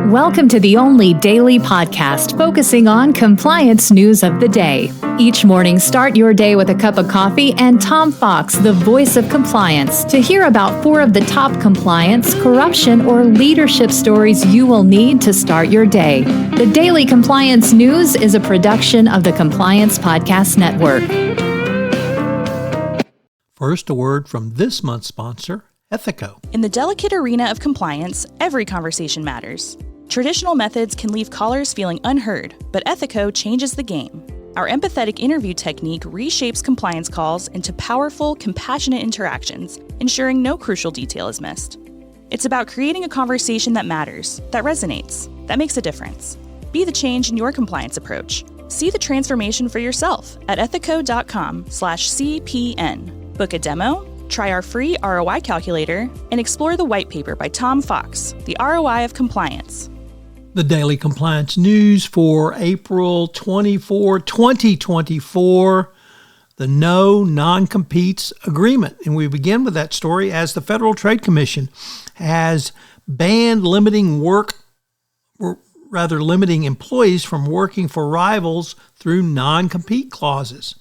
Welcome to the only daily podcast focusing on compliance news of the day. Each morning, start your day with a cup of coffee and Tom Fox, the voice of compliance, to hear about 4 of the top compliance, corruption, or leadership stories you will need to start your day. The Daily Compliance News is a production of the Compliance Podcast Network. First, a word from this month's sponsor, Ethico. In the delicate arena of compliance, every conversation matters. Traditional methods can leave callers feeling unheard, but Ethico changes the game. Our empathetic interview technique reshapes compliance calls into powerful, compassionate interactions, ensuring no crucial detail is missed. It's about creating a conversation that matters, that resonates, that makes a difference. Be the change in your compliance approach. See the transformation for yourself at ethico.com/CPN. Book a demo, try our free ROI calculator, and explore the white paper by Tom Fox, The ROI of Compliance. The Daily Compliance News for April 24, 2024, the No Non-Competes Agreement. And we begin with that story as the Federal Trade Commission has banned limiting employees from working for rivals through non-compete clauses.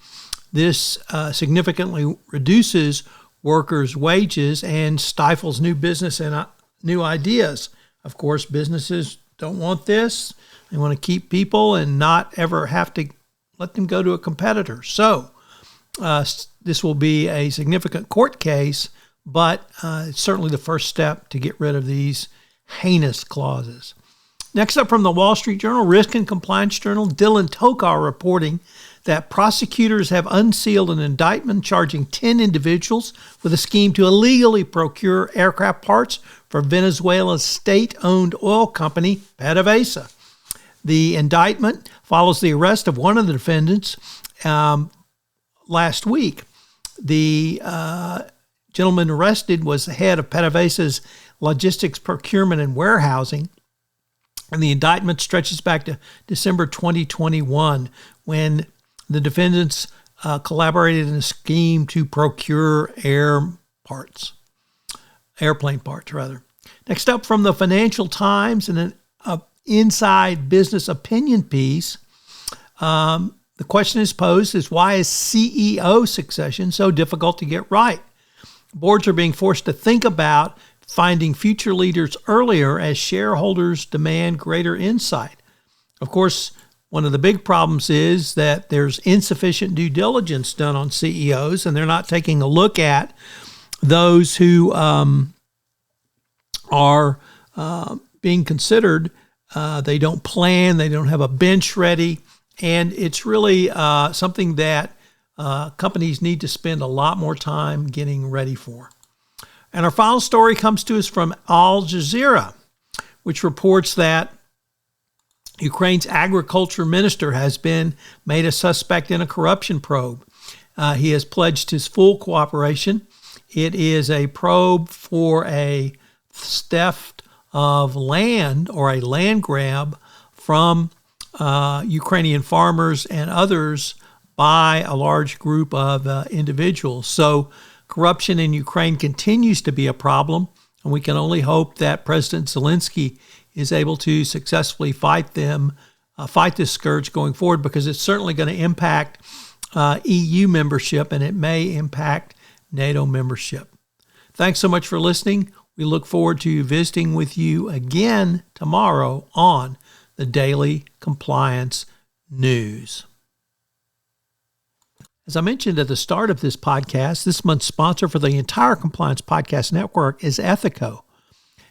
This significantly reduces workers' wages and stifles new business and new ideas. Of course, businesses don't want this. They want to keep people and not ever have to let them go to a competitor. So this will be a significant court case, but it's certainly the first step to get rid of these heinous clauses. Next up from the Wall Street Journal, Risk and Compliance Journal, Dylan Tokar reporting that prosecutors have unsealed an indictment charging 10 individuals with a scheme to illegally procure aircraft parts for Venezuela's state-owned oil company, PdVSA. The indictment follows the arrest of one of the defendants last week. The gentleman arrested was the head of PdVSA's logistics, procurement, and warehousing. And the indictment stretches back to December 2021 when the defendants collaborated in a scheme to procure airplane parts. Next up from the Financial Times, in an inside business opinion piece, the question is posed is, why is CEO succession so difficult to get right? Boards are being forced to think about finding future leaders earlier as shareholders demand greater insight. Of course, one of the big problems is that there's insufficient due diligence done on CEOs, and they're not taking a look at those who are being considered. They don't plan, they don't have a bench ready, and it's really something that companies need to spend a lot more time getting ready for. And our final story comes to us from Jazeera, which reports that Ukraine's agriculture minister has been made a suspect in a corruption probe. He has pledged his full cooperation. It is a probe for a theft of land or a land grab from Ukrainian farmers and others by a large group of individuals. So corruption in Ukraine continues to be a problem, and we can only hope that President Zelensky is able to successfully fight this scourge going forward, because it's certainly going to impact EU membership, and it may impact NATO membership. Thanks so much for listening. We look forward to visiting with you again tomorrow on the Daily Compliance News. As I mentioned at the start of this podcast, this month's sponsor for the entire Compliance Podcast Network is Ethico.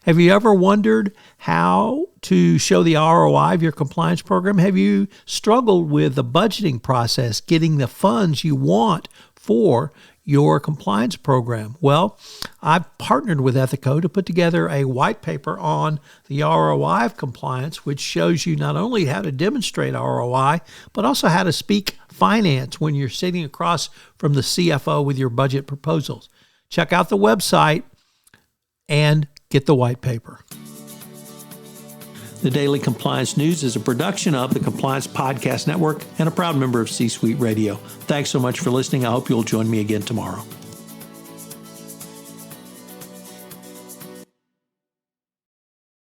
Have you ever wondered how to show the ROI of your compliance program? Have you struggled with the budgeting process, getting the funds you want for your compliance program? Well, I've partnered with Ethico to put together a white paper on the ROI of compliance, which shows you not only how to demonstrate ROI, but also how to speak finance when you're sitting across from the CFO with your budget proposals. Check out the website and get the white paper. The Daily Compliance News is a production of the Compliance Podcast Network and a proud member of C-Suite Radio. Thanks so much for listening. I hope you'll join me again tomorrow.